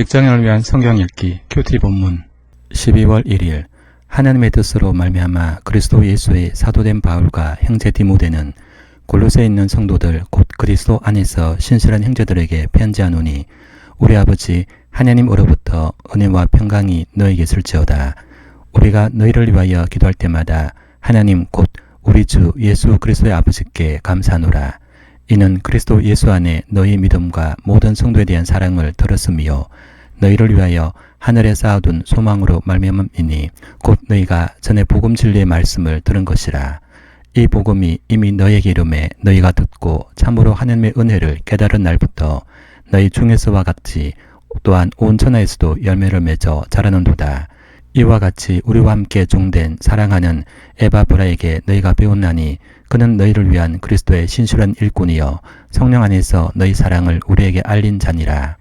직장인을 위한 성경 읽기 큐티 본문 12월 1일 하나님의 뜻으로 말미암아 그리스도 예수의 사도된 바울과 형제 디모데는 골로새에 있는 성도들 곧 그리스도 안에서 신실한 형제들에게 편지하노니 우리 아버지 하나님으로부터 은혜와 평강이 너에게 있을지어다. 우리가 너희를 위하여 기도할 때마다 하나님 곧 우리 주 예수 그리스도의 아버지께 감사하노라. 이는 그리스도 예수 안에 너희 믿음과 모든 성도에 대한 사랑을 들었으며 너희를 위하여 하늘에 쌓아둔 소망으로 말미암음이니 곧 너희가 전에 복음 진리의 말씀을 들은 것이라. 이 복음이 이미 너희에게 이름에 너희가 듣고 참으로 하나님의 은혜를 깨달은 날부터 너희 중에서와 같이 또한 온 천하에서도 열매를 맺어 자라는도다. 이와 같이 우리와 함께 종된 사랑하는 에바브라에게 너희가 배웠나니 그는 너희를 위한 그리스도의 신실한 일꾼이여 성령 안에서 너희 사랑을 우리에게 알린 자니라.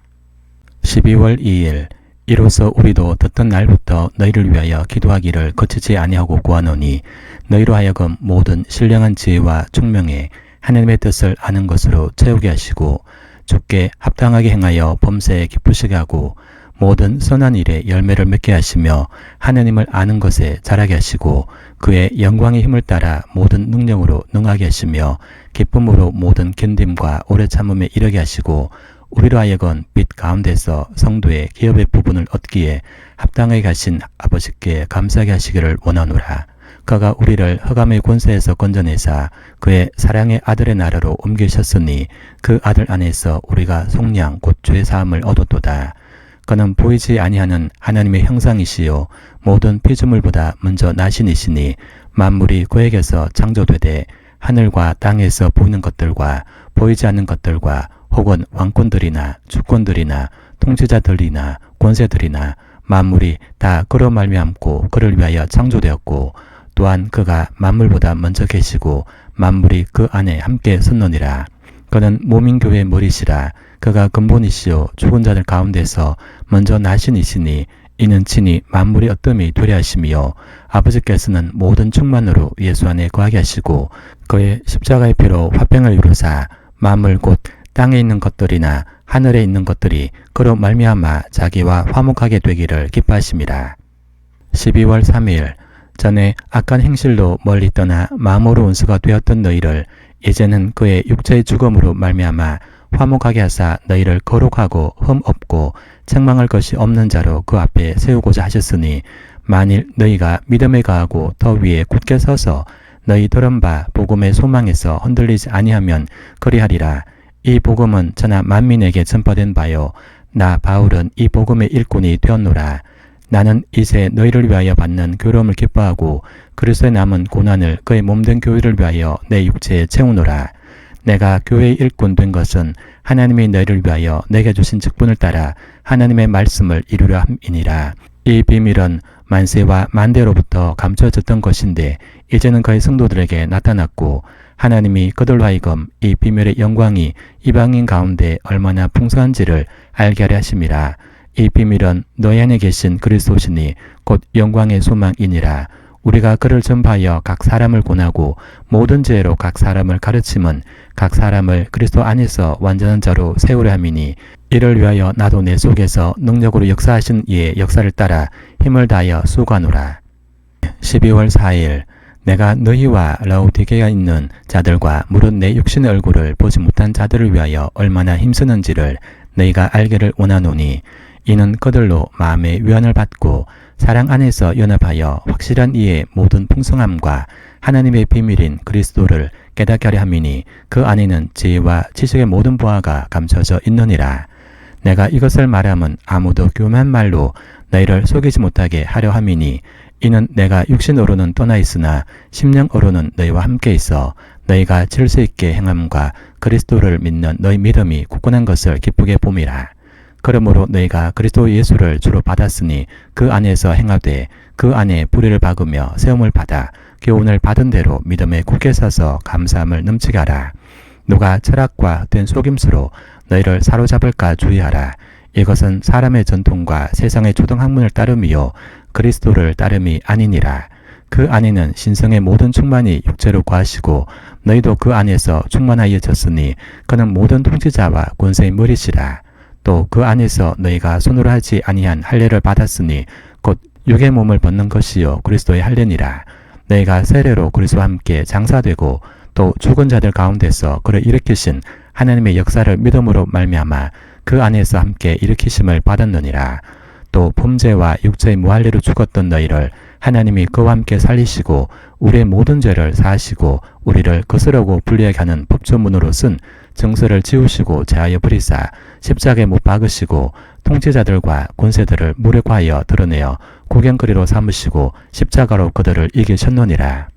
12월 2일 이로써 우리도 듣던 날부터 너희를 위하여 기도하기를 거치지 아니하고 구하노니 너희로 하여금 모든 신령한 지혜와 총명에 하나님의 뜻을 아는 것으로 채우게 하시고 주께 합당하게 행하여 범사에 기쁘시게 하고 모든 선한 일에 열매를 맺게 하시며 하나님을 아는 것에 자라게 하시고 그의 영광의 힘을 따라 모든 능력으로 능하게 하시며 기쁨으로 모든 견딤과 오래 참음에 이르게 하시고 우리로 하여금 빛 가운데서 성도의 기업의 부분을 얻기에 합당하게 하신 아버지께 감사하게 하시기를 원하노라. 그가 우리를 흑암의 권세에서 건져내사 그의 사랑의 아들의 나라로 옮기셨으니 그 아들 안에서 우리가 속량 곧 죄 사함을 얻었도다. 그는 보이지 아니하는 하나님의 형상이시요 모든 피조물보다 먼저 나신이시니 만물이 그에게서 창조되되 하늘과 땅에서 보이는 것들과 보이지 않는 것들과 혹은 왕권들이나 주권들이나 통치자들이나 권세들이나 만물이 다 그로 말미암고 그를 위하여 창조되었고 또한 그가 만물보다 먼저 계시고 만물이 그 안에 함께 섰느니라. 그는 몸인 교회의 머리시라. 그가 근본이시요 죽은 자들 가운데서 먼저 나신이시니 이는 친히 만물이 어뜸이 되려 하시며 아버지께서는 모든 충만으로 예수 안에 거하게 하시고 그의 십자가의 피로 화평을 이루사 만물 곧 땅에 있는 것들이나 하늘에 있는 것들이 그로 말미암아 자기와 화목하게 되기를 기뻐하심이라. 12월 3일 전에 악한 행실로 멀리 떠나 마음으로 원수가 되었던 너희를 이제는 그의 육체의 죽음으로 말미암아 화목하게 하사 너희를 거룩하고 흠 없고 책망할 것이 없는 자로 그 앞에 세우고자 하셨으니 만일 너희가 믿음에 가하고 더 위에 굳게 서서 너희 들은 바 복음의 소망에서 흔들리지 아니하면 그리하리라. 이 복음은 천하 만민에게 전파된 바요 나 바울은 이 복음의 일꾼이 되었노라. 나는 이제 너희를 위하여 받는 괴로움을 기뻐하고 그리스도의 남은 고난을 그의 몸된 교회를 위하여 내 육체에 채우노라. 내가 교회의 일꾼 된 것은 하나님이 너희를 위하여 내게 주신 직분을 따라 하나님의 말씀을 이루려 함이니라. 이 비밀은 만세와 만대로부터 감춰졌던 것인데 이제는 그의 성도들에게 나타났고 하나님이 그들로 하여금 이 비밀의 영광이 이방인 가운데 얼마나 풍성한지를 알게 하려 하심이라. 이 비밀은 너희 안에 계신 그리스도시니 곧 영광의 소망이니라. 우리가 그를 전파하여 각 사람을 권하고 모든 지혜로 각 사람을 가르침은 각 사람을 그리스도 안에서 완전한 자로 세우려 함이니 이를 위하여 나도 내 속에서 능력으로 역사하신 이의 역사를 따라 힘을 다하여 수고하노라. 12월 4일 내가 너희와 라오디게아에 있는 자들과 무릇 내 육신의 얼굴을 보지 못한 자들을 위하여 얼마나 힘쓰는지를 너희가 알기를 원하노니 이는 그들로 마음의 위안을 받고 사랑 안에서 연합하여 확실한 이의 모든 풍성함과 하나님의 비밀인 그리스도를 깨닫게 하려 함이니 그 안에는 지혜와 지식의 모든 보화가 감춰져 있느니라. 내가 이것을 말함은 아무도 교만한 말로 너희를 속이지 못하게 하려 함이니 이는 내가 육신으로는 떠나 있으나 심령으로는 너희와 함께 있어 너희가 질서 있게 행함과 그리스도를 믿는 너희 믿음이 굳건한 것을 기쁘게 봄이라. 그러므로 너희가 그리스도 예수를 주로 받았으니 그 안에서 행하되 그 안에 뿌리를 박으며 세움을 받아 교훈을 받은 대로 믿음에 굳게 서서 감사함을 넘치게 하라. 누가 철학과 헛된 속임수로 너희를 사로잡을까 주의하라. 이것은 사람의 전통과 세상의 초등학문을 따름이요 그리스도를 따름이 아니니라. 그 안에는 신성의 모든 충만이 육체로 거하시고 너희도 그 안에서 충만하여졌으니 그는 모든 통치자와 권세의 머리시라. 또 그 안에서 너희가 손으로 하지 아니한 할례를 받았으니 곧 육의 몸을 벗는 것이요 그리스도의 할례니라. 너희가 세례로 그리스도와 함께 장사되고 또 죽은 자들 가운데서 그를 일으키신 하나님의 역사를 믿음으로 말미암아 그 안에서 함께 일으키심을 받았느니라. 또 범죄와 육체의 무할례로 죽었던 너희를 하나님이 그와 함께 살리시고 우리의 모든 죄를 사하시고 우리를 거스르고 불리하게 하는 법조문으로 쓴 정서를 지우시고 제하여 버리사 십자가에 못 박으시고 통치자들과 권세들을 무력화하여 드러내어 구경거리로 삼으시고 십자가로 그들을 이기셨느니라.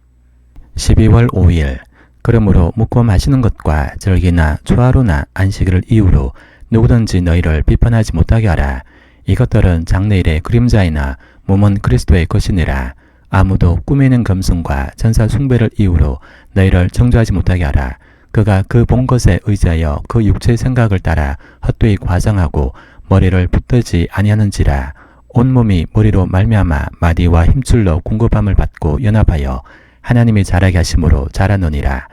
12월 5일 그러므로 묵고 마시는 것과 절기나 초하루나 안식일을 이유로 누구든지 너희를 비판하지 못하게 하라. 이것들은 장래일의 그림자이나 몸은 그리스도의 것이니라. 아무도 꾸미는 겸손과 전사 숭배를 이유로 너희를 정죄하지 못하게 하라. 그가 그 본 것에 의지하여 그 육체의 생각을 따라 헛되이 과장하고 머리를 붙들지 아니하는지라. 온몸이 머리로 말미암아 마디와 힘줄로 공급함을 받고 연합하여 하나님이 자라게 하심으로 자라느니라.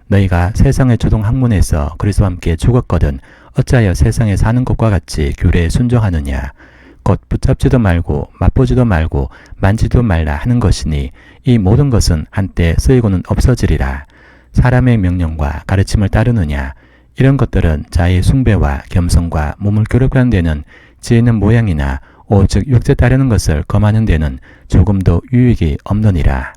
너희가 세상의 조동 학문에서 그리스도와 함께 죽었거든 어찌하여 세상에 사는 것과 같이 규례에 순종하느냐. 곧 붙잡지도 말고 맛보지도 말고 만지도 말라 하는 것이니 이 모든 것은 한때 쓰이고는 없어지리라. 사람의 명령과 가르침을 따르느냐. 이런 것들은 자의 숭배와 겸손과 몸을 괴롭게 하는 데는 지혜 있는 모양이나 오직 육체 따르는 것을 검하는 데는 조금도 유익이 없느니라.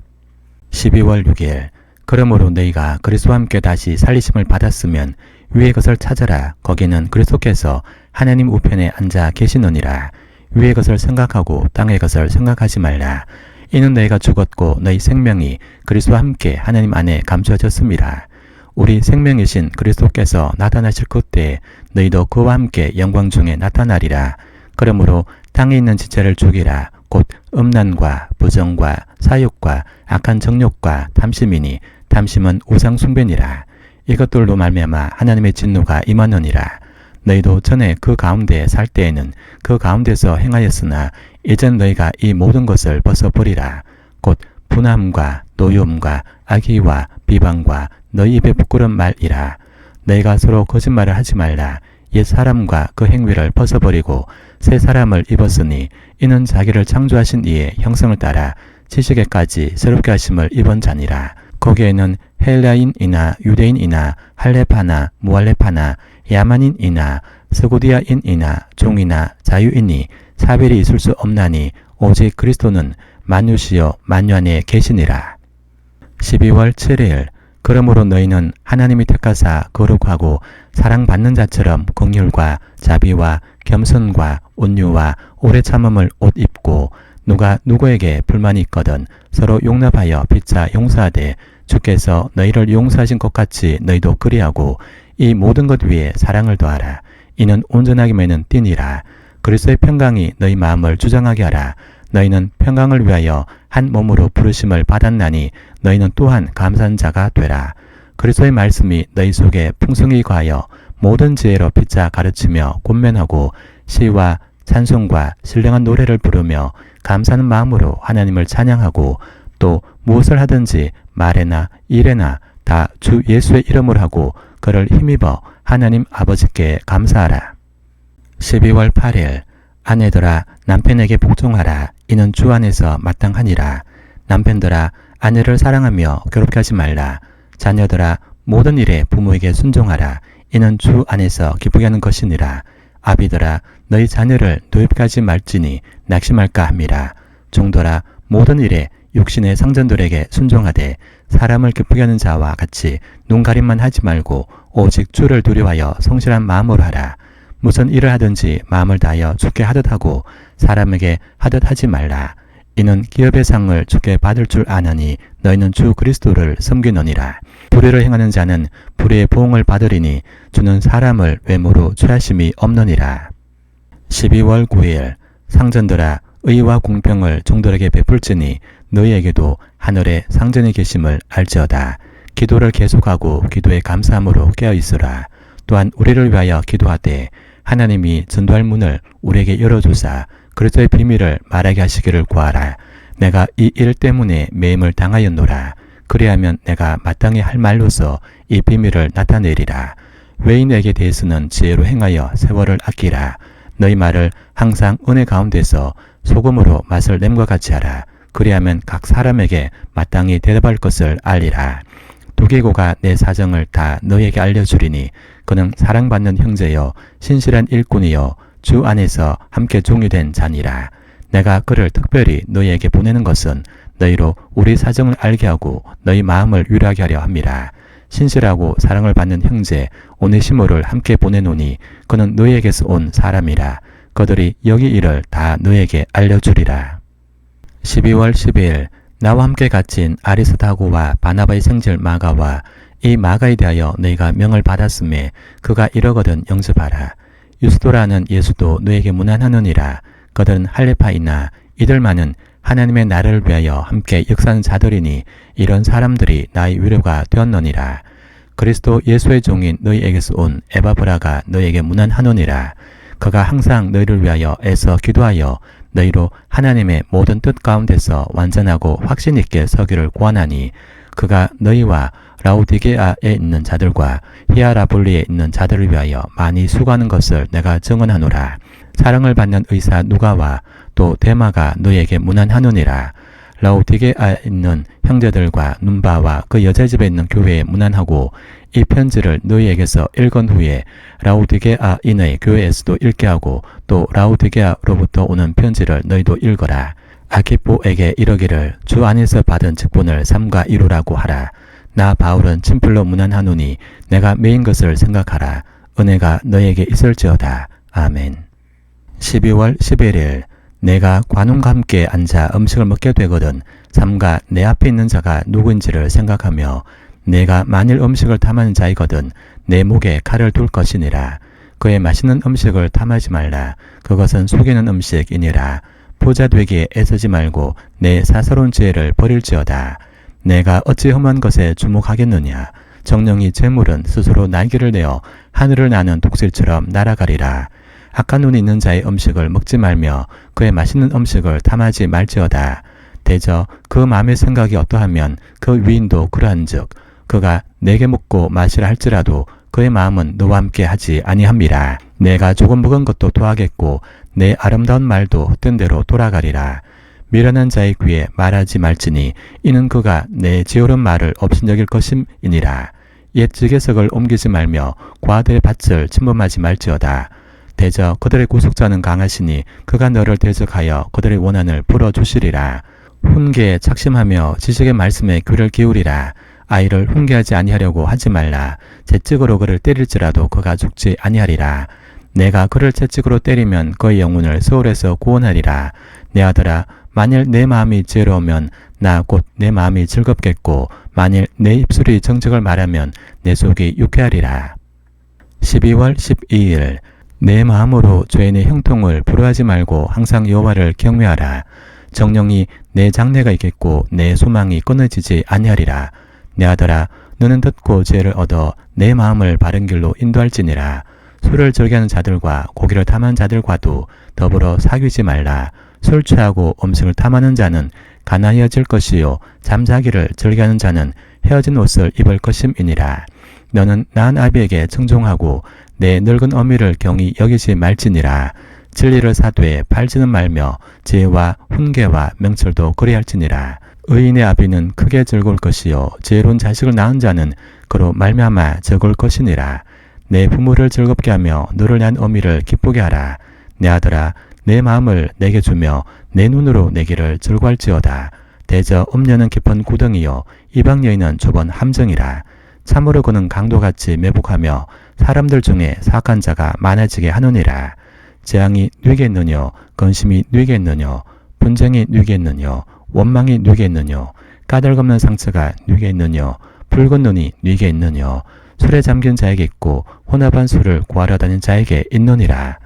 12월 6일 그러므로 너희가 그리스도와 함께 다시 살리심을 받았으면 위의 것을 찾아라. 거기는 그리스도께서 하나님 우편에 앉아 계시느니라. 위의 것을 생각하고 땅의 것을 생각하지 말라. 이는 너희가 죽었고 너희 생명이 그리스도와 함께 하나님 안에 감추어졌습니다. 우리 생명이신 그리스도께서 나타나실 그때에 너희도 그와 함께 영광 중에 나타나리라. 그러므로 땅에 있는 지체를 죽이라. 곧 음란과 부정과 사욕과 악한 정욕과 탐심이니 탐심은 우상 숭배니라. 이것들로 말미암아 하나님의 진노가 임하느니라. 너희도 전에 그 가운데 살 때에는 그 가운데서 행하였으나 이젠 너희가 이 모든 것을 벗어버리라. 곧 분함과 노여움과 악의와 비방과 너희 입에 부끄러운 말이라. 너희가 서로 거짓말을 하지 말라. 옛 사람과 그 행위를 벗어버리고 새 사람을 입었으니 이는 자기를 창조하신 이의 형성을 따라 지식에까지 새롭게 하심을 입은 자니라. 거기에는 헬라인이나 유대인이나 할레파나 무할레파나 야만인이나 스고디아인이나 종이나 자유인이 사별이 있을 수 없나니 오직 그리스도는 만유시여 만유 안에 계시니라. 12월 7일 그러므로 너희는 하나님이 택하사 거룩하고 사랑받는 자처럼 긍휼과 자비와 겸손과 온유와 오래 참음을 옷 입고 누가 누구에게 불만이 있거든 서로 용납하여 피차 용서하되 주께서 너희를 용서하신 것 같이 너희도 그리하고 이 모든 것 위에 사랑을 더하라. 이는 온전하게 매는 띠니라. 그리스도의 평강이 너희 마음을 주장하게 하라. 너희는 평강을 위하여 한 몸으로 부르심을 받았나니 너희는 또한 감사한 자가 되라. 그리스도의 말씀이 너희 속에 풍성히 거하여 모든 지혜로 피차 가르치며 권면하고 시와 찬송과 신령한 노래를 부르며 감사하는 마음으로 하나님을 찬양하고 또 무엇을 하든지 말에나 일에나 다 주 예수의 이름을 하고 그를 힘입어 하나님 아버지께 감사하라. 12월 8일 아내들아 남편에게 복종하라. 이는 주 안에서 마땅하니라. 남편들아 아내를 사랑하며 괴롭게 하지 말라. 자녀들아 모든 일에 부모에게 순종하라. 이는 주 안에서 기쁘게 하는 것이니라. 아비들아 너희 자녀를 노엽게 하지 말지니 낙심할까 함이라. 종들아 모든 일에 육신의 상전들에게 순종하되 사람을 기쁘게 하는 자와 같이 눈가림만 하지 말고 오직 주를 두려워하여 성실한 마음으로 하라. 무슨 일을 하든지 마음을 다하여 주께 하듯 하고 사람에게 하듯 하지 말라. 이는 기업의 상을 주께 받을 줄 아나니 너희는 주 그리스도를 섬기느니라. 불의를 행하는 자는 불의의 보응을 받으리니 주는 사람을 외모로 취하심이 없느니라. 12월 9일 상전들아 의와 공평을 종들에게 베풀지니 너희에게도 하늘에 상전이 계심을 알지어다. 기도를 계속하고 기도에 감사함으로 깨어있으라. 또한 우리를 위하여 기도하되 하나님이 전도할 문을 우리에게 열어주사 그리스도의 비밀을 말하게 하시기를 구하라. 내가 이 일 때문에 매임을 당하였노라. 그리하면 내가 마땅히 할 말로서 이 비밀을 나타내리라. 외인에게 대해서는 지혜로 행하여 세월을 아끼라. 너희 말을 항상 은혜 가운데서 소금으로 맛을 냄과 같이 하라. 그리하면 각 사람에게 마땅히 대답할 것을 알리라. 두기고가 내 사정을 다 너희에게 알려주리니 그는 사랑받는 형제여 신실한 일꾼이여 주 안에서 함께 종류된 자니라. 내가 그를 특별히 너희에게 보내는 것은 너희로 우리 사정을 알게 하고 너희 마음을 위로하게 하려 함이라. 신실하고 사랑을 받는 형제 오네시모를 함께 보내노니 그는 너희에게서 온 사람이라. 그들이 여기 일을 다 너희에게 알려주리라. 12월 12일 나와 함께 갇힌 아리스타고와 바나바의 생질 마가와 이 마가에 대하여 너희가 명을 받았음에 그가 이러거든 영접하라. 유스도라는 예수도 너희에게 문안하느니라. 그들은 할레파이나 이들만은 하나님의 나라를 위하여 함께 역사하는 자들이니 이런 사람들이 나의 위로가 되었느니라. 그리스도 예수의 종인 너희에게서 온 에바브라가 너희에게 문안하느니라. 그가 항상 너희를 위하여 애써 기도하여 너희로 하나님의 모든 뜻 가운데서 완전하고 확신 있게 서기를 구하나니 그가 너희와 라우디게아에 있는 자들과 히아라볼리에 있는 자들을 위하여 많이 수고하는 것을 내가 증언하노라. 사랑을 받는 의사 누가와 또 데마가 너희에게 문안하느니라. 라우디게아에 있는 형제들과 눈바와 그 여자집에 있는 교회에 문안하고 이 편지를 너희에게서 읽은 후에 라우디게아인의 교회에서도 읽게 하고 또 라우디게아로부터 오는 편지를 너희도 읽어라. 아키포에게 이르기를 주 안에서 받은 직분을 삼가 이루라고 하라. 나 바울은 친필로 문안하노니 내가 메인 것을 생각하라. 은혜가 너희에게 있을지어다. 아멘. 12월 11일 내가 관원과 함께 앉아 음식을 먹게 되거든 삼가 내 앞에 있는 자가 누구인지를 생각하며 내가 만일 음식을 탐하는 자이거든 내 목에 칼을 둘 것이니라. 그의 맛있는 음식을 탐하지 말라. 그것은 속이는 음식이니라. 부자 되기에 애쓰지 말고 내 사사로운 지혜를 버릴지어다. 내가 어찌 험한 것에 주목하겠느냐. 정령이 재물은 스스로 날개를 내어 하늘을 나는 독실처럼 날아가리라. 악한 눈이 있는 자의 음식을 먹지 말며 그의 맛있는 음식을 탐하지 말지어다. 대저 그 마음의 생각이 어떠하면 그 위인도 그러한즉 그가 내게 먹고 마시라 할지라도 그의 마음은 너와 함께 하지 아니함이라. 내가 조금 먹은 것도 토하겠고 내 아름다운 말도 헛된 대로 돌아가리라. 미련한 자의 귀에 말하지 말지니 이는 그가 내 지어른 말을 업신여길 것임이니라. 옛 지게석을 옮기지 말며 과대의 밭을 침범하지 말지어다. 대저 그들의 구속자는 강하시니 그가 너를 대적하여 그들의 원한을 풀어주시리라. 훈계에 착심하며 지식의 말씀에 귀를 기울이라. 아이를 훈계하지 아니하려고 하지 말라. 채찍으로 그를 때릴지라도 그가 죽지 아니하리라. 내가 그를 채찍으로 때리면 그의 영혼을 서울에서 구원하리라. 내 아들아, 만일 내 마음이 지혜로우면 나 곧 내 마음이 즐겁겠고 만일 내 입술이 정직을 말하면 내 속이 유쾌하리라. 12월 12일 내 마음으로 죄인의 형통을 부러워하지 말고 항상 여호와를 경외하라. 정령이 내 장래가 있겠고 내 소망이 끊어지지 아니하리라. 내 아들아, 너는 듣고 지혜를 얻어 내 마음을 바른 길로 인도할지니라. 술을 즐기는 자들과 고기를 탐하는 자들과도 더불어 사귀지 말라. 술 취하고 음식을 탐하는 자는 가난해질 것이요 잠자기를 즐기는 자는 헤어진 옷을 입을 것임이니라. 너는 낳은 아비에게 청종하고 내 늙은 어미를 경히 여기지 말지니라. 진리를 사되 팔지는 말며 지혜와 훈계와 명철도 그리할지니라. 의인의 아비는 크게 즐거울 것이요 지혜로운 자식을 낳은 자는 그로 말미암아 즐거울 것이니라. 내 부모를 즐겁게 하며 너를 낳은 어미를 기쁘게 하라. 내 아들아, 내 마음을 내게 주며 내 눈으로 내 길을 즐거할지어다. 대저 음녀는 깊은 구덩이요 이방 여인은 좁은 함정이라. 참으로 그는 강도같이 매복하며 사람들 중에 사악한 자가 많아지게 하느니라. 재앙이 뉘게 있느뇨 근심이 뉘게 있느뇨 분쟁이 뉘게 있느뇨 원망이 뉘게 있느뇨 까닭없는 상처가 뉘게 있느뇨 붉은 눈이 뉘게 있느뇨 술에 잠긴 자에게 있고 혼합한 술을 구하러 다닌 자에게 있느니라.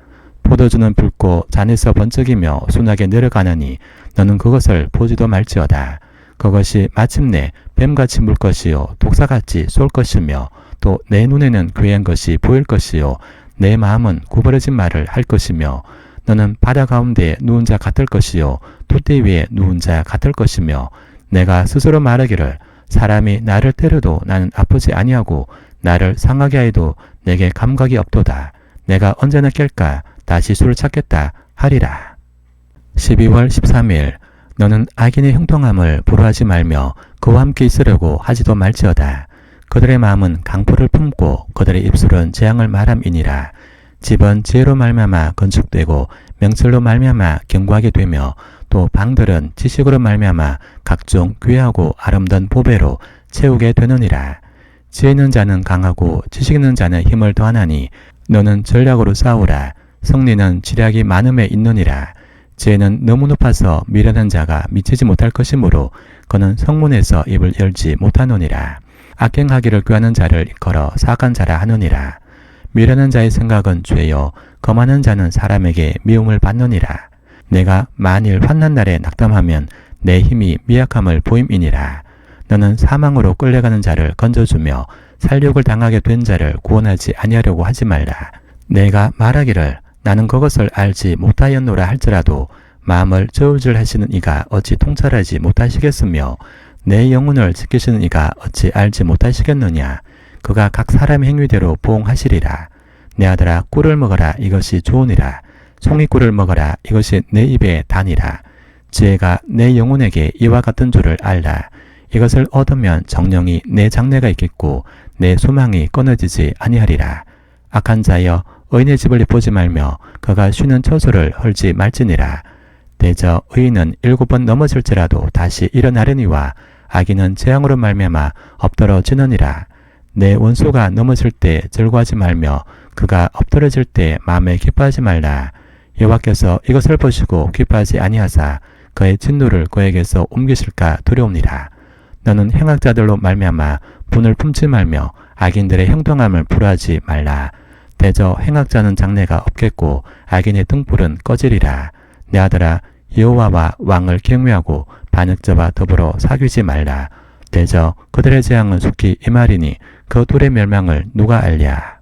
포도주는 붉고 잔에서 번쩍이며 순하게 내려가느니 너는 그것을 보지도 말지어다. 그것이 마침내 뱀같이 물 것이요 독사같이 쏠 것이며 또 내 눈에는 괴한 것이 보일 것이요 내 마음은 구부러진 말을 할 것이며 너는 바다 가운데 누운 자 같을 것이요 돛대 위에 누운 자 같을 것이며 내가 스스로 말하기를 사람이 나를 때려도 나는 아프지 아니하고 나를 상하게 하여도 내게 감각이 없도다. 내가 언제나 깰까 다시 술을 찾겠다 하리라. 12월 13일 너는 악인의 형통함을 부러워하지 말며 그와 함께 있으려고 하지도 말지어다. 그들의 마음은 강포를 품고 그들의 입술은 재앙을 말함이니라. 집은 지혜로 말미암아 건축되고 명철로 말미암아 견고하게 되며 또 방들은 지식으로 말미암아 각종 귀하고 아름다운 보배로 채우게 되느니라. 지혜 있는 자는 강하고 지식 있는 자는 힘을 더하나니 너는 전략으로 싸우라. 승리는 지략이 많음에 있느니라. 지혜는 너무 높아서 미련한 자가 미치지 못할 것이므로 그는 성문에서 입을 열지 못하느니라. 악행하기를 꾀하는 자를 걸어 사악한 자라 하느니라. 미련한 자의 생각은 죄요 거만한 자는 사람에게 미움을 받느니라. 내가 만일 환난 날에 낙담하면 내 힘이 미약함을 보임이니라. 너는 사망으로 끌려가는 자를 건져주며 살육을 당하게 된 자를 구원하지 아니하려고 하지 말라. 내가 말하기를 나는 그것을 알지 못하였노라 할지라도 마음을 저울질하시는 이가 어찌 통찰하지 못하시겠으며 내 영혼을 지키시는 이가 어찌 알지 못하시겠느냐. 그가 각 사람의 행위대로 보응하시리라. 내 아들아 꿀을 먹어라 이것이 좋으니라. 송이꿀을 먹어라 이것이 내 입에 다니라. 지혜가 내 영혼에게 이와 같은 줄을 알라. 이것을 얻으면 정령이 내 장래가 있겠고 내 소망이 끊어지지 아니하리라. 악한 자여 의인의 집을 보지 말며 그가 쉬는 처소를 헐지 말지니라. 대저 의인은 7번 넘어질지라도 다시 일어나려니와 악인은 재앙으로 말미암아 엎드러지느니라. 내 원수가 넘어질 때 즐거워하지 말며 그가 엎드러질 때 마음에 기뻐하지 말라. 여호와께서 이것을 보시고 기뻐하지 아니하사 그의 진노를 그에게서 옮기실까 두려움이라. 너는 행악자들로 말미암아 분을 품지 말며 악인들의 형통함을 불허하지 말라. 대저 행악자는 장래가 없겠고 악인의 등불은 꺼지리라. 내 아들아 여호와와 왕을 경외하고 반역자와 더불어 사귀지 말라. 대저 그들의 재앙은 속히 임하리니 그 둘의 멸망을 누가 알랴.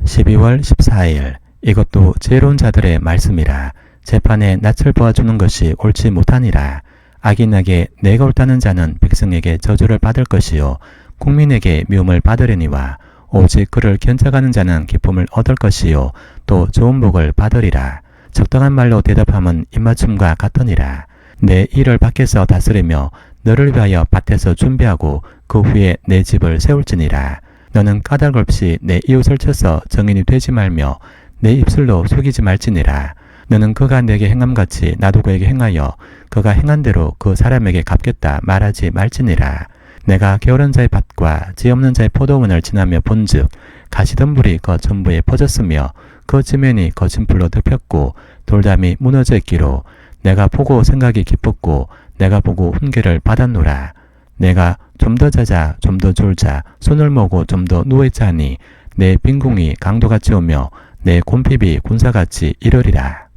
12월 14일 이것도 지혜로운 자들의 말씀이라. 재판에 낯을 보아주는 것이 옳지 못하니라. 악인에게 내가 옳다는 자는 백성에게 저주를 받을 것이요 국민에게 미움을 받으려니와 오직 그를 견적하는 자는 기쁨을 얻을 것이요 또 좋은 복을 받으리라. 적당한 말로 대답함은 입맞춤과 같으니라. 내 일을 밖에서 다스리며 너를 위하여 밭에서 준비하고 그 후에 내 집을 세울지니라. 너는 까닭 없이 내 이웃을 쳐서 정인이 되지 말며 내 입술로 속이지 말지니라. 너는 그가 내게 행함같이 나도 그에게 행하여 그가 행한 대로 그 사람에게 갚겠다 말하지 말지니라. 내가 게으른 자의 밭과 지 없는 자의 포도원을 지나며 본즉 가시덤불이 그 전부에 퍼졌으며 그 지면이 거친 불로 덮였고 돌담이 무너져 있기로 내가 보고 생각이 기뻤고 내가 보고 훈계를 받았노라. 내가 좀 더 자자 좀 더 졸자 손을 모으고 좀 더 누워있자 하니 내 빈궁이 강도같이 오며 내 곰핍이 군사같이 이르리라.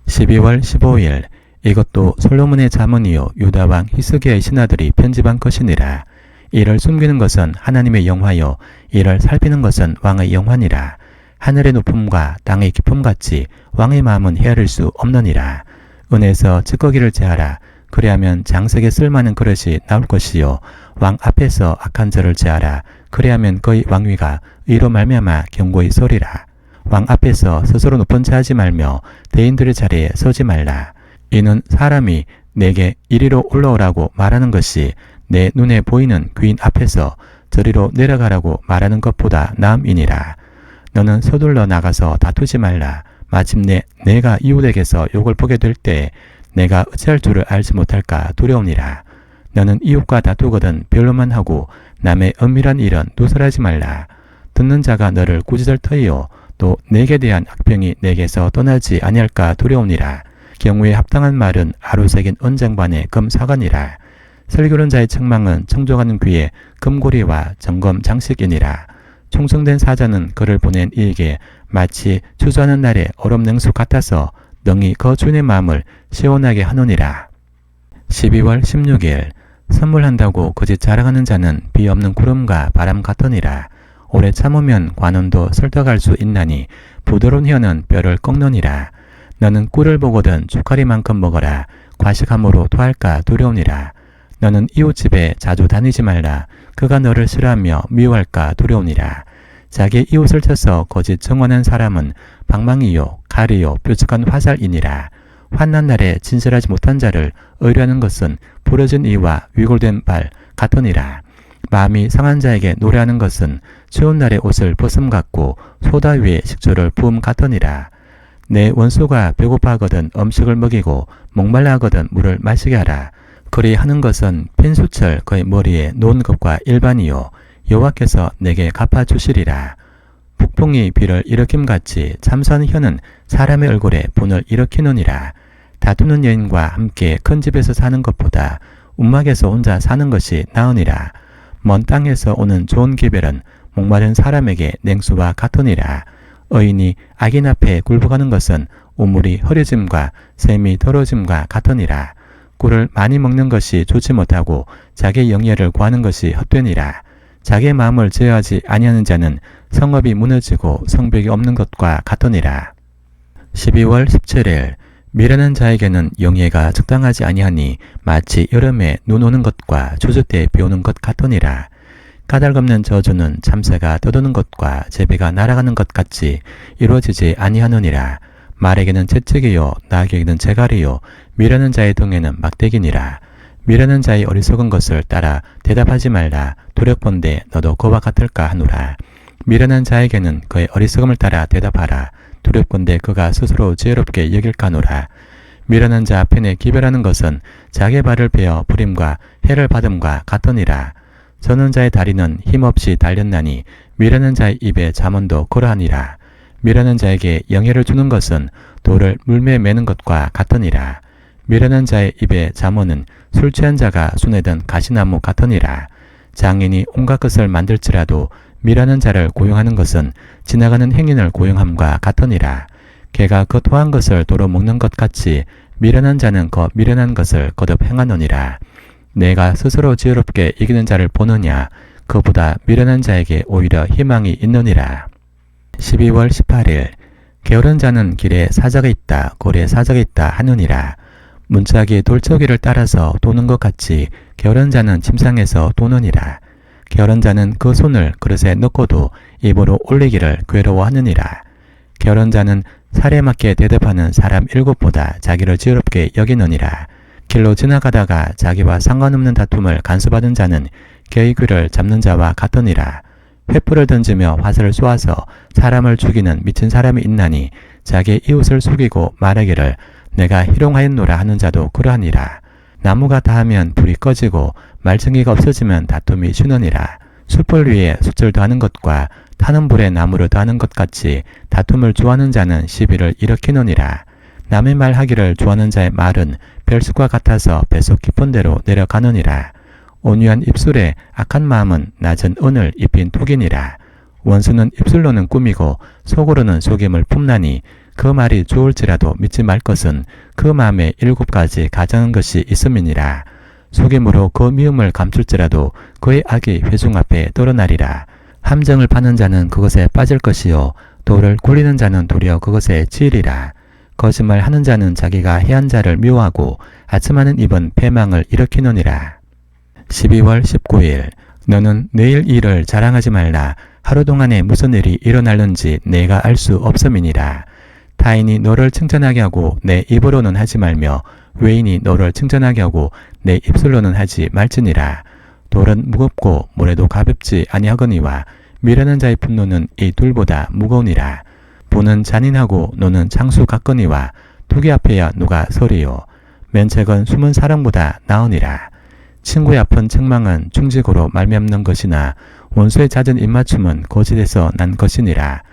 12월 15일 이것도 솔로몬의 자문이요 유다왕 히스기야의 신하들이 편집한 것이니라. 이를 숨기는 것은 하나님의 영화요 이를 살피는 것은 왕의 영화니라. 하늘의 높음과 땅의 깊음같이 왕의 마음은 헤아릴 수 없느니라. 은에서 찌꺼기를 제하라. 그리하면 장색에 쓸만한 그릇이 나올 것이요 왕 앞에서 악한 자를 제하라. 그리하면 그의 왕위가 의로 말미암아 견고히 서리라. 왕 앞에서 스스로 높은 자 하지 말며 대인들의 자리에 서지 말라. 이는 사람이 내게 이리로 올라오라고 말하는 것이 내 눈에 보이는 귀인 앞에서 저리로 내려가라고 말하는 것보다 나음이니라. 너는 서둘러 나가서 다투지 말라. 마침내 내가 이웃에게서 욕을 보게 될 때 내가 어찌할 줄을 알지 못할까 두려우니라. 너는 이웃과 다투거든 변론만 하고 남의 은밀한 일은 누설하지 말라. 듣는 자가 너를 꾸짖을 터이요 또 내게 대한 악평이 내게서 떠나지 아니할까 두려우니라. 경우에 합당한 말은 아루새긴 은쟁반의 금사관이라. 슬기로운 자의 책망은 청종하는 귀에 금고리와 점검 장식이니라. 충성된 사자는 그를 보낸 이에게 마치 추수하는 날의 얼음냉수 같아서 능히 그 주인의 마음을 시원하게 하느니라. 12월 16일 선물한다고 거짓 자랑하는 자는 비 없는 구름과 바람 같으니라. 오래 참으면 관원도 설득할 수 있나니 부드러운 혀는 뼈를 꺾느니라. 너는 꿀을 보거든 주가리만큼 먹어라. 과식함으로 토할까 두려우니라. 너는 이웃집에 자주 다니지 말라. 그가 너를 싫어하며 미워할까 두려우니라. 자기 이웃을 쳐서 거짓 증언한 사람은 방망이요 칼이요 뾰족한 화살이니라. 환난 날에 진실하지 못한 자를 의뢰하는 것은 부러진 이와 위골된 발 같으니라. 마음이 상한 자에게 노래하는 것은 추운 날에 옷을 벗음 같고 소다 위에 식초를 부음 같으니라. 내 원수가 배고파하거든 음식을 먹이고 목말라 하거든 물을 마시게 하라. 그리 하는 것은 핀수철 그의 머리에 놓은 것과 일반이요 여호와께서 내게 갚아주시리라. 북풍이 비를 일으킴같이 참선 혀는 사람의 얼굴에 분을 일으키느니라. 다투는 여인과 함께 큰 집에서 사는 것보다 움막에서 혼자 사는 것이 나으니라. 먼 땅에서 오는 좋은 기별은 목마른 사람에게 냉수와 같으니라. 의인이 악인 앞에 굴복하는 것은 우물이 흐려짐과 샘이 더러짐과 같으니라. 꿀을 많이 먹는 것이 좋지 못하고 자기 영예를 구하는 것이 헛되니라. 자기의 마음을 제어하지 아니하는 자는 성읍이 무너지고 성벽이 없는 것과 같으니라. 12월 17일 미련한 자에게는 영예가 적당하지 아니하니 마치 여름에 눈 오는 것과 추수 때 비 오는 것 같으니라. 까닭없는 저주는 참새가 떠도는 것과 제비가 날아가는 것 같이 이루어지지 아니하느니라. 말에게는 채찍이요 나에게는 재갈이요 미련한 자의 등에는 막대기니라. 미련한 자의 어리석은 것을 따라 대답하지 말라. 두렵건대 너도 그와 같을까 하노라. 미련한 자에게는 그의 어리석음을 따라 대답하라. 두렵건대 그가 스스로 지혜롭게 여길까노라. 미련한 자 편에 기별하는 것은 자기 발을 베어 불임과 해를 받음과 같으니라. 저는 자의 다리는 힘없이 달렸나니 미련한 자의 입에 잠언도 그러하니라. 미련한 자에게 영예를 주는 것은 돌을 물매에 매는 것과 같으니라. 미련한 자의 입에 잠언은 술 취한 자가 손에든 가시나무 같으니라. 장인이 온갖 것을 만들지라도 미련한 자를 고용하는 것은 지나가는 행인을 고용함과 같으니라. 개가 그 토한 것을 도로 먹는 것 같이 미련한 자는 그 미련한 것을 거듭 행하느니라. 내가 스스로 지혜롭게 이기는 자를 보느냐. 그보다 미련한 자에게 오히려 희망이 있느니라. 12월 18일 게으른 자는 길에 사자가 있다 고리에 사자가 있다 하느니라. 문짝이 돌처기를 따라서 도는 것 같이 게으른 자는 침상에서 도느니라. 게으른 자는 그 손을 그릇에 넣고도 입으로 올리기를 괴로워하느니라. 게으른 자는 살에 맞게 대답하는 사람 7보다 자기를 지혜롭게 여기느니라. 길로 지나가다가 자기와 상관없는 다툼을 간수받은 자는 개의 귀를 잡는 자와 같으니라. 횃불을 던지며 화살을 쏘아서 사람을 죽이는 미친 사람이 있나니 자기 이웃을 속이고 말하기를 내가 희롱하였노라 하는 자도 그러하니라. 나무가 다하면 불이 꺼지고 말쟁이가 없어지면 다툼이 쉬느니라. 숯불 위에 숯을 더하는 것과 타는 불에 나무를 더하는 것 같이 다툼을 좋아하는 자는 시비를 일으키느니라. 남의 말하기를 좋아하는 자의 말은 별숫과 같아서 뱃속 깊은 데로 내려가느니라. 온유한 입술에 악한 마음은 낮은 은을 입힌 톡이니라. 원수는 입술로는 꾸미고 속으로는 속임을 품나니 그 말이 좋을지라도 믿지 말 것은 그 마음에 7가지 가장한 것이 있음이니라. 속임으로 그 미움을 감출지라도 그의 악이 회중 앞에 드러나리라. 함정을 파는 자는 그것에 빠질 것이요 돌을 굴리는 자는 도리어 그것에 치이리라. 거짓말하는 자는 자기가 해한 자를 미워하고 아첨하는 입은 패망을 일으키느니라. 12월 19일 너는 내일 일을 자랑하지 말라. 하루 동안에 무슨 일이 일어날는지 내가 알 수 없음이니라. 타인이 너를 칭찬하게 하고 내 입으로는 하지 말며 외인이 너를 칭찬하게 하고 내 입술로는 하지 말지니라. 돌은 무겁고 모래도 가볍지 아니하거니와 미련한 자의 분노는 이 둘보다 무거우니라. 부는 잔인하고 노는 장수 같거니와 투기 앞에야 누가 서리요. 면책은 숨은 사랑보다 나으니라. 친구의 아픈 책망은 충직으로 말미암는 것이나 원수의 잦은 입맞춤은 거짓에서 난 것이니라.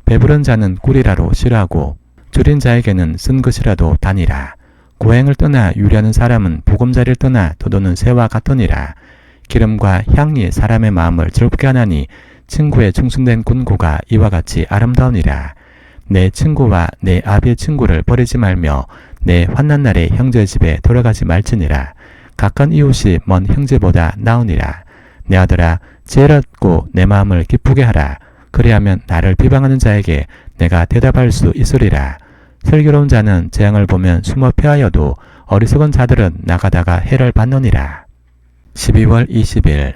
배부른 자는 꿀이라로 싫어하고 줄인 자에게는 쓴 것이라도 다니라. 고행을 떠나 유리하는 사람은 보금자리를 떠나 도도는 새와 같으니라. 기름과 향이 사람의 마음을 즐겁게 하나니 친구의 충성된 군고가 이와 같이 아름다우니라. 내 친구와 내 아비의 친구를 버리지 말며 내 환난 날에 형제의 집에 돌아가지 말지니라. 가까운 이웃이 먼 형제보다 나으니라. 내 아들아 지혜를 얻고 내 마음을 기쁘게 하라. 그리하면 나를 비방하는 자에게 내가 대답할 수 있으리라. 슬기로운 자는 재앙을 보면 숨어 피하여도 어리석은 자들은 나가다가 해를 받느니라. 12월 20일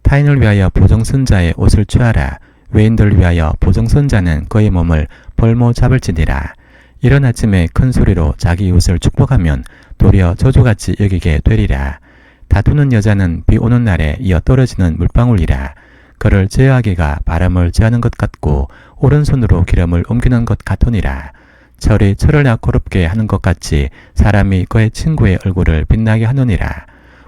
타인을 위하여 보정 쓴 자의 옷을 취하라. 외인들을 위하여 보증선자는 그의 몸을 벌모 잡을지니라. 이른 아침에 큰 소리로 자기 이웃을 축복하면 도리어 저주같이 여기게 되리라. 다투는 여자는 비 오는 날에 이어 떨어지는 물방울이라. 그를 제어하기가 바람을 제하는 것 같고 오른손으로 기름을 옮기는 것 같으니라. 철이 철을 날카롭게 하는 것 같이 사람이 그의 친구의 얼굴을 빛나게 하느니라.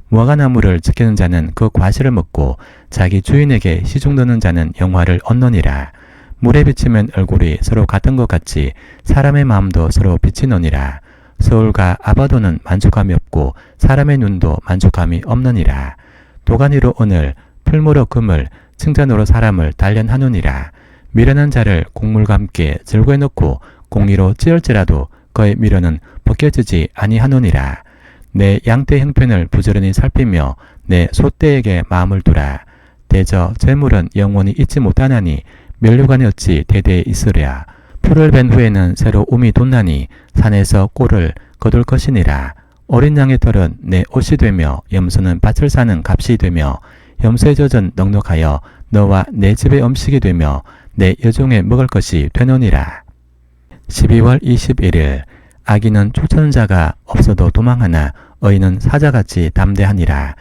무화과나무를 지키는 자는 그 과실을 먹고 자기 주인에게 시중 드는 자는 영화를 얻느니라. 물에 비치면 얼굴이 서로 같은 것 같이 사람의 마음도 서로 비치느니라. 서울과 아바도는 만족함이 없고 사람의 눈도 만족함이 없느니라. 도가니로 오늘 풀무로 금을 칭찬으로 사람을 단련하느니라. 미련한 자를 곡물과 함께 즐거해 놓고 공의로 찌을지라도 그의 미련은 벗겨지지 아니하느니라. 내 양떼 형편을 부지런히 살피며 내 소떼에게 마음을 두라. 대저 재물은 영원히 잊지 못하나니 면류관이 어찌 대대에 있으랴. 풀을 벤 후에는 새로 움이 돋나니 산에서 꼴을 거둘 것이니라. 어린 양의 털은 내 옷이 되며 염소는 밭을 사는 값이 되며 염소의 젖은 넉넉하여 너와 내 집의 음식이 되며 내 여종의 먹을 것이 되느니라. 12월 21일 악인은 쫓아오는 자가 없어도 도망하나 의인은 사자같이 담대하니라.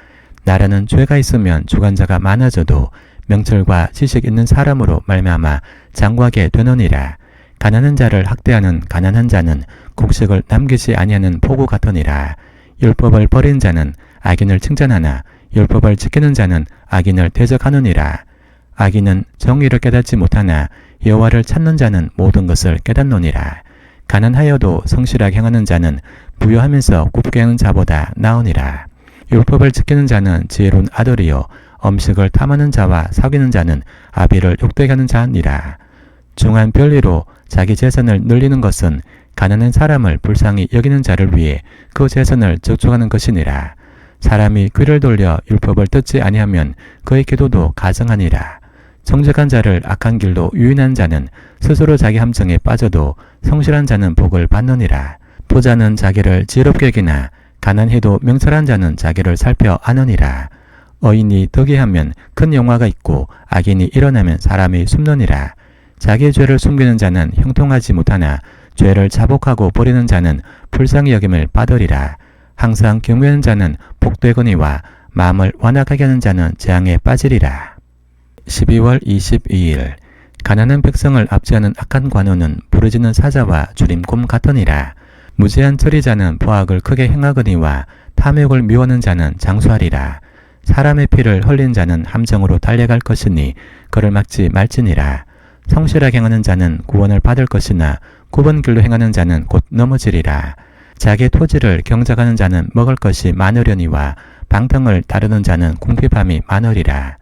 나라는 죄가 있으면 주관자가 많아져도 명철과 지식 있는 사람으로 말미암아 장구하게 되느니라. 가난한 자를 학대하는 가난한 자는 곡식을 남기지 아니하는 포구 같으니라. 율법을 버린 자는 악인을 칭찬하나 율법을 지키는 자는 악인을 대적하느니라. 악인은 정의를 깨닫지 못하나 여호와를 찾는 자는 모든 것을 깨닫느니라. 가난하여도 성실하게 행하는 자는 부유하면서 굽게 하는 자보다 나으니라. 율법을 지키는 자는 지혜로운 아들이요 음식을 탐하는 자와 사귀는 자는 아비를 욕되게 하는 자니라. 중한 별리로 자기 재산을 늘리는 것은 가난한 사람을 불쌍히 여기는 자를 위해 그 재산을 저축하는 것이니라. 사람이 귀를 돌려 율법을 듣지 아니하면 그의 기도도 가증하니라. 정직한 자를 악한 길로 유인한 자는 스스로 자기 함정에 빠져도 성실한 자는 복을 받느니라. 부자는 자기를 지혜롭게 여기나 가난해도 명철한 자는 자기를 살펴 아느니라. 의인이 덕이하면 큰 영화가 있고 악인이 일어나면 사람이 숨느니라. 자기의 죄를 숨기는 자는 형통하지 못하나 죄를 자복하고 버리는 자는 불쌍히 여김을 받으리라. 항상 경외하는 자는 복되거니와 마음을 완악하게 하는 자는 재앙에 빠지리라. 12월 22일 가난한 백성을 압제하는 악한 관원은 부르짖는 사자와 주림곰 같으니라. 무지한 처리자는 포악을 크게 행하거니와 탐욕을 미워하는 자는 장수하리라. 사람의 피를 흘린 자는 함정으로 달려갈 것이니 그를 막지 말지니라. 성실하게 행하는 자는 구원을 받을 것이나 굽은 길로 행하는 자는 곧 넘어지리라. 자기의 토지를 경작하는 자는 먹을 것이 많으려니와 방탕을 따르는 자는 궁핍함이 많으리라.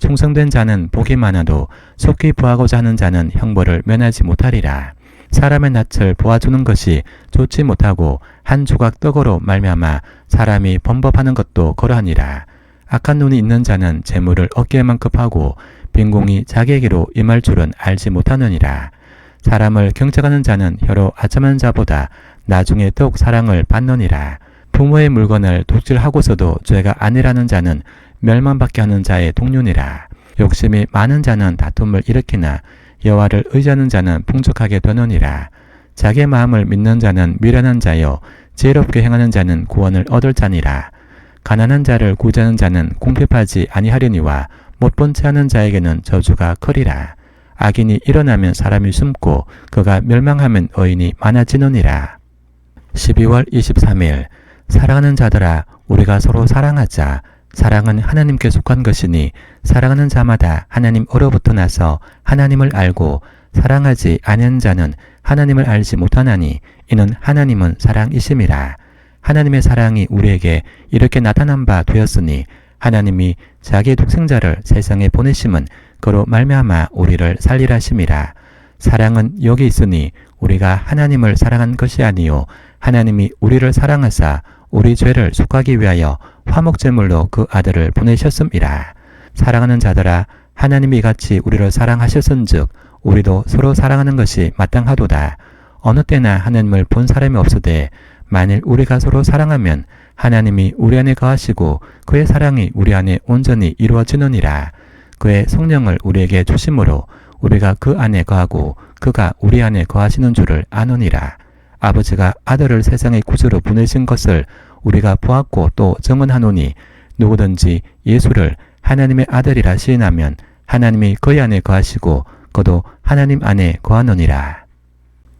충성된 자는 복이 많아도 속히 부하고자 하는 자는 형벌을 면하지 못하리라. 사람의 낯을 보아주는 것이 좋지 못하고 한 조각 떡으로 말미암아 사람이 범법하는 것도 그러하니라. 악한 눈이 있는 자는 재물을 어깨에만 급하고 빈공이 자기에게로 임할 줄은 알지 못하느니라. 사람을 경책하는 자는 혀로 아첨하는 자보다 나중에 더욱 사랑을 받느니라. 부모의 물건을 독질하고서도 죄가 아니라는 자는 멸망받게 하는 자의 동료니라. 욕심이 많은 자는 다툼을 일으키나 여호와를 의지하는 자는 풍족하게 되느니라. 자기의 마음을 믿는 자는 미련한 자요 지혜롭게 행하는 자는 구원을 얻을 자니라. 가난한 자를 구제하는 자는 궁핍하지 아니하려니와 못본 채 하는 자에게는 저주가 크리라. 악인이 일어나면 사람이 숨고 그가 멸망하면 의인이 많아지느니라. 12월 23일 사랑하는 자들아 우리가 서로 사랑하자. 사랑은 하나님께 속한 것이니 사랑하는 자마다 하나님으로부터 나서 하나님을 알고 사랑하지 아니하는 자는 하나님을 알지 못하나니 이는 하나님은 사랑이심이라. 하나님의 사랑이 우리에게 이렇게 나타난 바 되었으니 하나님이 자기의 독생자를 세상에 보내심은 그로 말미암아 우리를 살리라 하심이라. 사랑은 여기 있으니 우리가 하나님을 사랑한 것이 아니요 하나님이 우리를 사랑하사 우리 죄를 속하기 위하여 화목제물로 그 아들을 보내셨음이라. 사랑하는 자들아 하나님이 이같이 우리를 사랑하셨은즉 우리도 서로 사랑하는 것이 마땅하도다. 어느 때나 하나님을 본 사람이 없으되 만일 우리가 서로 사랑하면 하나님이 우리 안에 거하시고 그의 사랑이 우리 안에 온전히 이루어지느니라. 그의 성령을 우리에게 주심으로 우리가 그 안에 거하고 그가 우리 안에 거하시는 줄을 아노니라. 아버지가 아들을 세상의 구주로 보내신 것을 우리가 보았고 또 증언하노니 누구든지 예수를 하나님의 아들이라 시인하면 하나님이 그의 안에 거하시고 그도 하나님 안에 거하느니라.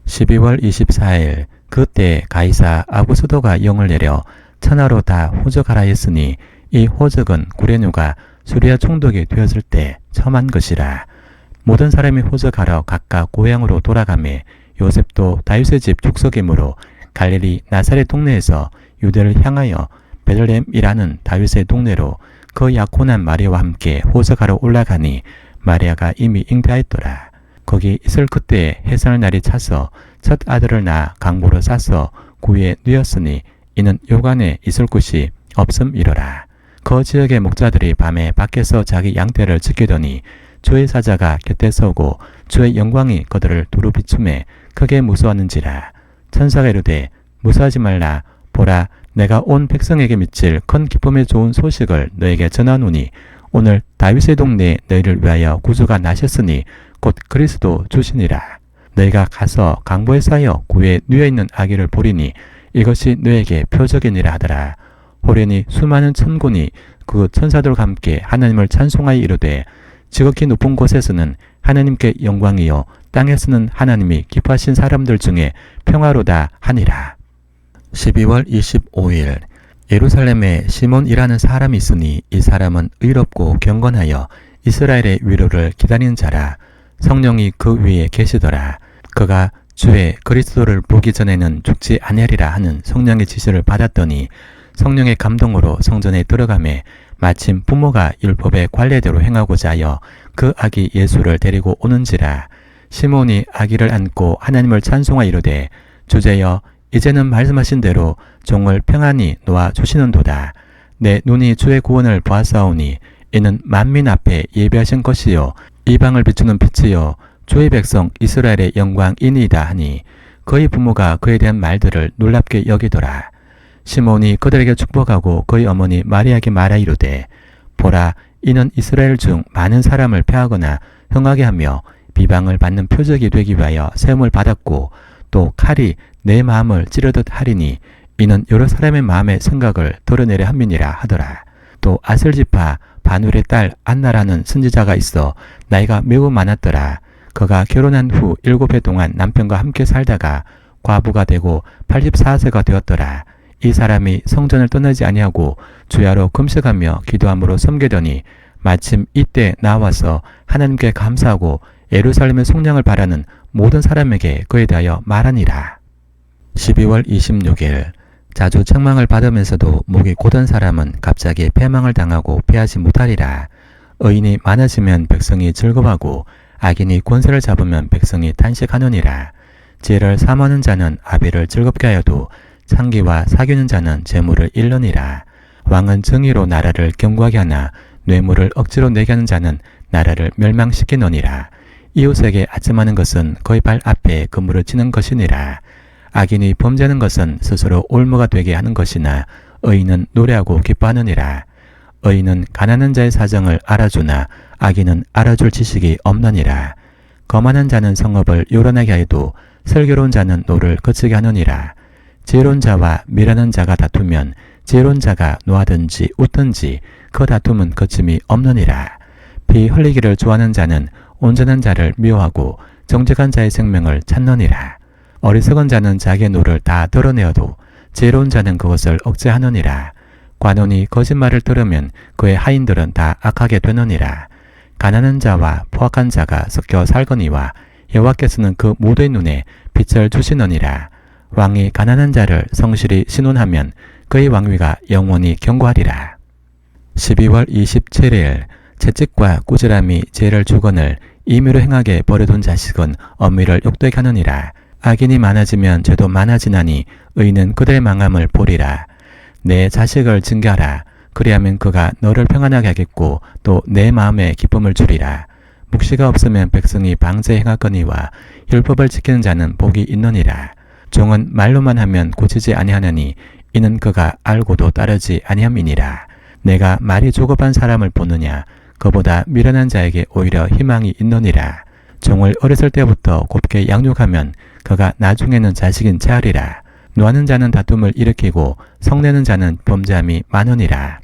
12월 24일 그때 가이사 아구스도가 영을 내려 천하로 다 호적하라 했으니 이 호적은 구레누가 수리아 총독이 되었을 때 처음한 것이라. 모든 사람이 호적하러 각각 고향으로 돌아가매 요셉도 다윗의 집 족속이므로 갈릴리 나사렛 동네에서 유대를 향하여 베들레헴이라는 다윗의 동네로 그 약혼한 마리아와 함께 호적하러 올라가니 마리아가 이미 잉태하였더라. 거기 있을 그때에 해산의 날이 차서 첫 아들을 낳아 강보로 싸서 구유에 누였으니 이는 요간에 있을 곳이 없음이로라. 그 지역의 목자들이 밤에 밖에서 자기 양떼를 지키더니 주의 사자가 곁에 서고 주의 영광이 그들을 두루 비춤에 크게 무서웠는지라. 천사가 이르되 무서워하지 말라. 보라, 내가 온 백성에게 미칠 큰 기쁨의 좋은 소식을 너에게 전하노니 오늘 다윗의 동네에 너희를 위하여 구주가 나셨으니 곧 그리스도 주시니라. 너희가 가서 강보에 쌓여 구유에 누여있는 아기를 보리니 이것이 너에게 표적이니라 하더라. 호련히 수많은 천군이 그 천사들과 함께 하나님을 찬송하여 이르되 지극히 높은 곳에서는 하나님께 영광이요 땅에서는 하나님이 기뻐하신 사람들 중에 평화로다 하니라. 12월 25일 예루살렘에 시몬이라는 사람이 있으니 이 사람은 의롭고 경건하여 이스라엘의 위로를 기다리는 자라. 성령이 그 위에 계시더라. 그가 주의 그리스도를 보기 전에는 죽지 아니하리라 하는 성령의 지시를 받았더니 성령의 감동으로 성전에 들어가매 마침 부모가 율법의 관례대로 행하고자 하여 그 아기 예수를 데리고 오는지라. 시몬이 아기를 안고 하나님을 찬송하여 이르되 주제여 이제는 말씀하신 대로 종을 평안히 놓아 주시는도다. 내 눈이 주의 구원을 보았사오니 이는 만민 앞에 예비하신 것이요 이방을 비추는 빛이요 주의 백성 이스라엘의 영광이니이다 하니 그의 부모가 그에 대한 말들을 놀랍게 여기더라. 시몬이 그들에게 축복하고 그의 어머니 마리아에게 말하 이르되 보라, 이는 이스라엘 중 많은 사람을 패하거나 흥하게 하며 비방을 받는 표적이 되기 위하여 세움을 받았고 또 칼이 내 마음을 찌르듯 하리니 이는 여러 사람의 마음의 생각을 드러내려 함이니라 하더라. 또 아슬지파 바눌의 딸 안나라는 선지자가 있어 나이가 매우 많았더라. 그가 결혼한 후 7해 동안 남편과 함께 살다가 과부가 되고 84세가 되었더라. 이 사람이 성전을 떠나지 아니하고 주야로 금식하며 기도함으로 섬기더니 마침 이때 나와서 하나님께 감사하고 예루살렘의 속량을 바라는 모든 사람에게 그에 대하여 말하니라. 12월 26일 자주 책망을 받으면서도 목이 곧은 사람은 갑자기 패망을 당하고 피하지 못하리라. 의인이 많아지면 백성이 즐거워하고 악인이 권세를 잡으면 백성이 탄식하느니라. 지혜를 사모하는 자는 아비를 즐겁게 하여도 창기와 사귀는 자는 재물을 잃느니라. 왕은 정의로 나라를 견고하게 하나 뇌물을 억지로 내게 하는 자는 나라를 멸망시키느니라. 이웃에게 아첨하는 것은 그의 발 앞에 그물을 치는 것이니라. 악인이 범죄하는 것은 스스로 올무가 되게 하는 것이나 의인은 노래하고 기뻐하느니라. 의인은 가난한 자의 사정을 알아주나 악인은 알아줄 지식이 없느니라. 거만한 자는 성읍을 요란하게 하여도 슬기로운 자는 노를 거치게 하느니라. 지혜로운 자와 미련한 자가 다투면 지혜로운 자가 노하든지 웃든지 그 다툼은 거침이 없느니라. 피 흘리기를 좋아하는 자는 온전한 자를 미워하고 정직한 자의 생명을 찾느니라. 어리석은 자는 자기의 노를 다 드러내어도 지혜로운 자는 그것을 억제하느니라. 관원이 거짓말을 들으면 그의 하인들은 다 악하게 되느니라. 가난한 자와 포악한 자가 섞여 살거니와 여호와께서는 그 모두의 눈에 빛을 주시느니라. 왕이 가난한 자를 성실히 신원하면 그의 왕위가 영원히 견고하리라. 12월 27일 채찍과 꾸지람이 죄를 주거늘 임의로 행하게 버려둔 자식은 어미를 욕되게 하느니라. 악인이 많아지면 죄도 많아지나니 의인은 그들의 망함을 보리라. 내 자식을 징계하라. 그리하면 그가 너를 평안하게 하겠고 또 내 마음에 기쁨을 주리라. 묵시가 없으면 백성이 방제 행하거니와 율법을 지키는 자는 복이 있느니라. 종은 말로만 하면 고치지 아니하나니 이는 그가 알고도 따르지 아니함이니라. 내가 말이 조급한 사람을 보느냐? 그보다 미련한 자에게 오히려 희망이 있느니라. 종을 어렸을 때부터 곱게 양육하면 그가 나중에는 자식인 채 하리라. 노하는 자는 다툼을 일으키고 성내는 자는 범죄함이 많으니라.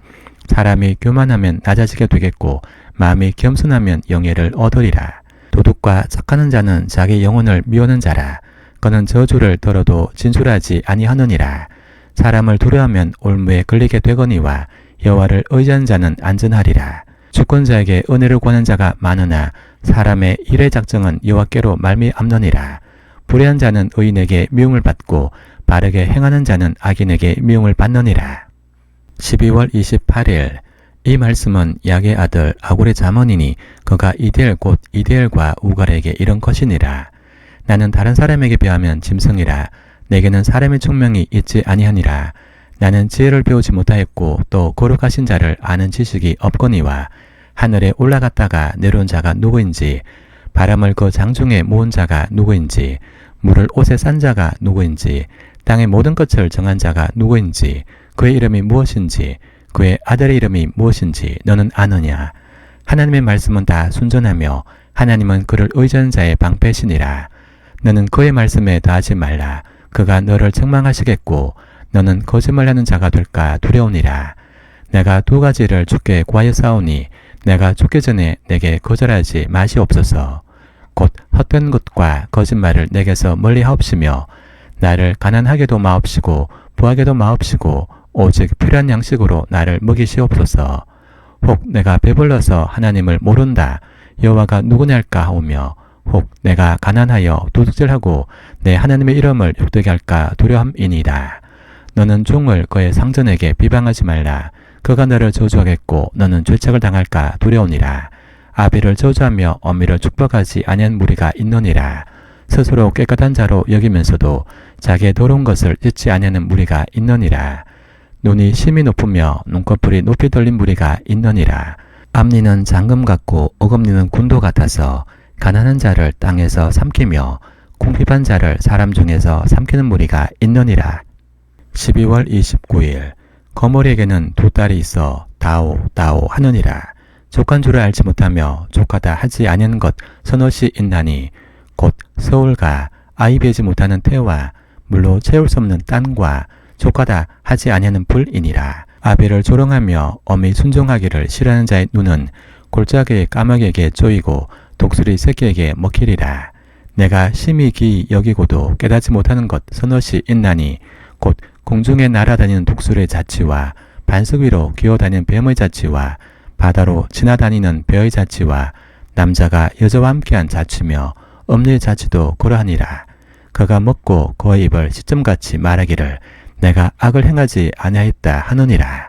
사람이 교만하면 낮아지게 되겠고 마음이 겸손하면 영예를 얻으리라. 도둑과 착하는 자는 자기 영혼을 미우는 자라. 그는 저주를 들어도 진술하지 아니하느니라. 사람을 두려워하면 올무에 걸리게 되거니와 여호와를 의지하는 자는 안전하리라. 주권자에게 은혜를 구하는 자가 많으나 사람의 일의 작정은 여호와께로 말미암느니라. 불의한 자는 의인에게 미움을 받고 바르게 행하는 자는 악인에게 미움을 받느니라. 12월 28일 이 말씀은 야의 아들 아굴의 잠언이니 그가 이데엘 곧 이데엘과 우갈에게 이런 것이니라. 나는 다른 사람에게 비하면 짐승이라. 내게는 사람의 총명이 있지 아니하니라. 나는 지혜를 배우지 못하였고 또 거룩하신 자를 아는 지식이 없거니와 하늘에 올라갔다가 내려온 자가 누구인지 바람을 그 장중에 모은 자가 누구인지 물을 옷에 싼 자가 누구인지 땅의 모든 것을 정한 자가 누구인지 그의 이름이 무엇인지 그의 아들의 이름이 무엇인지 너는 아느냐. 하나님의 말씀은 다 순전하며 하나님은 그를 의지하는 자의 방패시니라. 너는 그의 말씀에 더하지 말라. 그가 너를 책망하시겠고 너는 거짓말하는 자가 될까 두려우니라. 내가 두 가지를 주께 구하였사오니 내가 죽기 전에 내게 거절하지 마시옵소서. 곧 헛된 것과 거짓말을 내게서 멀리하옵시며 나를 가난하게도 마옵시고 부하게도 마옵시고 오직 필요한 양식으로 나를 먹이시옵소서. 혹 내가 배불러서 하나님을 모른다 여호와가 누구냐할까 하오며 혹 내가 가난하여 도둑질하고 내 하나님의 이름을 욕되게 할까 두려움이니이다. 너는 종을 그의 상전에게 비방하지 말라. 그가 너를 저주하겠고 너는 죄책을 당할까 두려우니라. 아비를 저주하며 어미를 축복하지 아니한 무리가 있느니라. 스스로 깨끗한 자로 여기면서도 자기의 더러운 것을 잊지 아니하는 무리가 있느니라. 눈이 심히 높으며 눈꺼풀이 높이 들린 무리가 있느니라. 앞니는 장금 같고 어금니는 군도 같아서 가난한 자를 땅에서 삼키며 궁핍한 자를 사람 중에서 삼키는 무리가 있느니라. 12월 29일 거머리에게는 두 딸이 있어 다오 하느니라. 족한 줄을 알지 못하며 족하다 하지 아니하는 것 서너시 있나니 곧 서울과 아이 베지 못하는 태와 물로 채울 수 없는 딴과 족하다 하지 아니하는 불이니라. 아비를 조롱하며 어미 순종하기를 싫어하는 자의 눈은 골짜기의 까마귀에게 쪼이고 독수리 새끼에게 먹히리라. 내가 심히 기이 여기고도 깨닫지 못하는 것 서너시 있나니 곧 공중에 날아다니는 독수리의 자치와 반석 위로 기어다니는 뱀의 자치와 바다로 지나다니는 배의 자치와 남자가 여자와 함께한 자치며 엄니의 자치도 그러하니라. 그가 먹고 그의 입을 시점같이 말하기를 내가 악을 행하지 아니하였다 하느니라.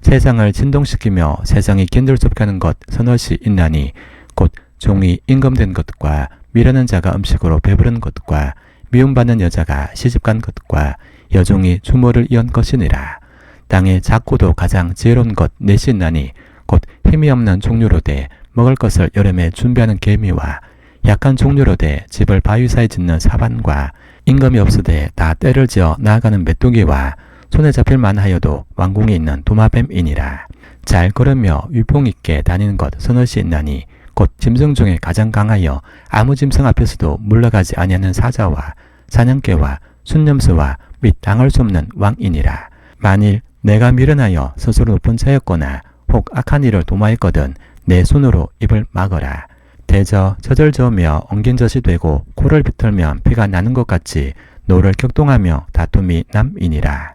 세상을 진동시키며 세상이 견딜 수 없게 하는 것 서너시 있나니 곧 종이 임금된 것과 미라는 자가 음식으로 배부른 것과 미움받는 여자가 시집간 것과 여종이 주모를 이은 것이니라. 땅의 작고도 가장 지혜로운 것 넷이 있나니 곧 힘이 없는 종류로되 먹을 것을 여름에 준비하는 개미와 약한 종류로되 집을 바위 사이 짓는 사반과 임금이 없으되 다 때를 지어 나아가는 메뚜기와 손에 잡힐 만하여도 왕궁에 있는 도마뱀이니라. 잘 걸으며 위풍 있게 다니는 것 서너시 있나니 곧 짐승 중에 가장 강하여 아무 짐승 앞에서도 물러가지 아니하는 사자와 사냥개와 순념수와 및 당할 수 없는 왕이니라. 만일 내가 미련하여 스스로 높은 자였거나 혹 악한 일을 도모했거든 내 손으로 입을 막어라. 대저 젖을 저으며 엉긴 젖이 되고 코를 비틀면 피가 나는 것 같이 노를 격동하며 다툼이 남이니라.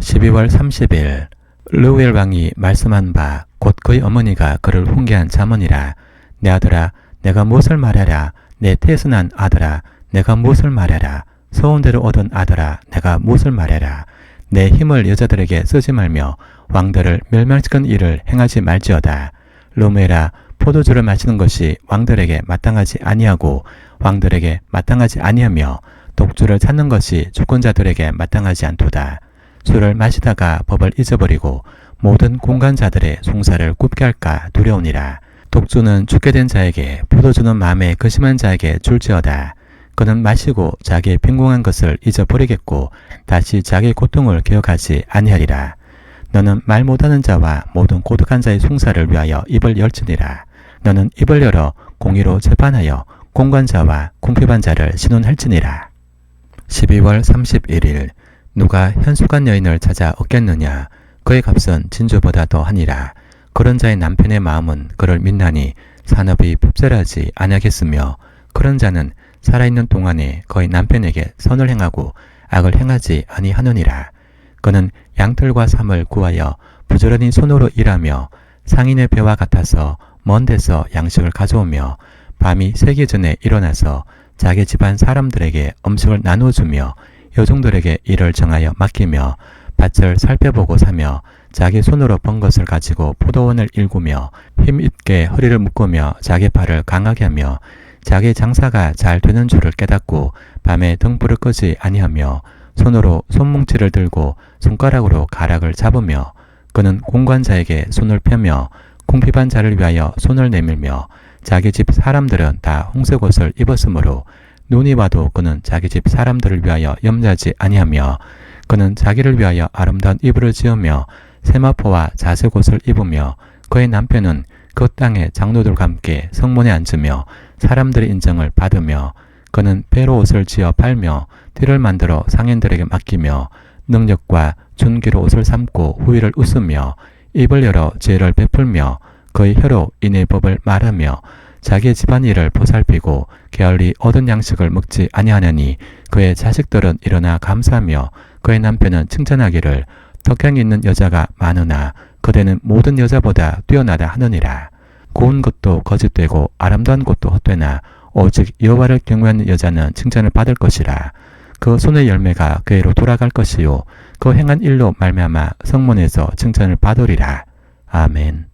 12월 30일 르우엘 왕이 말씀한 바 곧 그의 어머니가 그를 훈계한 잠언이라. 내 아들아 내가 무엇을 말하라. 내 태어난 아들아 내가 무엇을 말하라. 소원대로 얻은 아들아 내가 무엇을 말하라. 내 힘을 여자들에게 쓰지 말며 왕들을 멸망시키는 일을 행하지 말지어다. 르우엘아 포도주를 마시는 것이 왕들에게 마땅하지 아니하고 왕들에게 마땅하지 아니하며 독주를 찾는 것이 주권자들에게 마땅하지 않도다. 술을 마시다가 법을 잊어버리고 모든 공간자들의 송사를 굽게 할까 두려우니라. 독주는 죽게 된 자에게 포도주는 마음에 근심한 자에게 줄지어다. 그는 마시고 자기의 빈궁한 것을 잊어버리겠고 다시 자기의 고통을 기억하지 아니하리라. 너는 말 못하는 자와 모든 고독한 자의 송사를 위하여 입을 열지니라. 너는 입을 열어 공의로 재판하여 공관자와 궁핍한 자를 신원할지니라. 12월 31일 누가 현숙한 여인을 찾아 얻겠느냐. 그의 값은 진주보다 더하니라. 그런 자의 남편의 마음은 그를 믿나니 산업이 흡절하지 아니하겠으며 그런 자는 살아있는 동안에 그의 남편에게 선을 행하고 악을 행하지 아니하느니라. 그는 양털과 삼을 구하여 부지런히 손으로 일하며 상인의 배와 같아서 먼 데서 양식을 가져오며 밤이 새기 전에 일어나서 자기 집안 사람들에게 음식을 나누어주며 여종들에게 일을 정하여 맡기며 밭을 살펴보고 사며 자기 손으로 번 것을 가지고 포도원을 일구며 힘있게 허리를 묶으며 자기 발을 강하게 하며 자기 장사가 잘 되는 줄을 깨닫고 밤에 등불을 끄지 아니하며 손으로 손뭉치를 들고 손가락으로 가락을 잡으며 그는 공관자에게 손을 펴며 궁핍한 자를 위하여 손을 내밀며 자기 집 사람들은 다 홍색 옷을 입었으므로 눈이 와도 그는 자기 집 사람들을 위하여 염려하지 아니하며 그는 자기를 위하여 아름다운 이불을 지으며 세마포와 자색 옷을 입으며 그의 남편은 그 땅의 장로들과 함께 성문에 앉으며 사람들의 인정을 받으며 그는 배로 옷을 지어 팔며 띠를 만들어 상인들에게 맡기며 능력과 존귀로 옷을 삼고 후일을 웃으며 입을 열어 지혜를 베풀며 그의 혀로 인의 법을 말하며 자기의 집안일을 보살피고 게을리 얻은 양식을 먹지 아니하느니 그의 자식들은 일어나 감사하며 그의 남편은 칭찬하기를 덕행이 있는 여자가 많으나 그대는 모든 여자보다 뛰어나다 하느니라. 고운 것도 거짓되고 아름다운 것도 헛되나 오직 여호와를 경외하는 여자는 칭찬을 받을 것이라. 그 손의 열매가 그에로 돌아갈 것이요 그 행한 일로 말미암아 성문에서 칭찬을 받으리라. 아멘.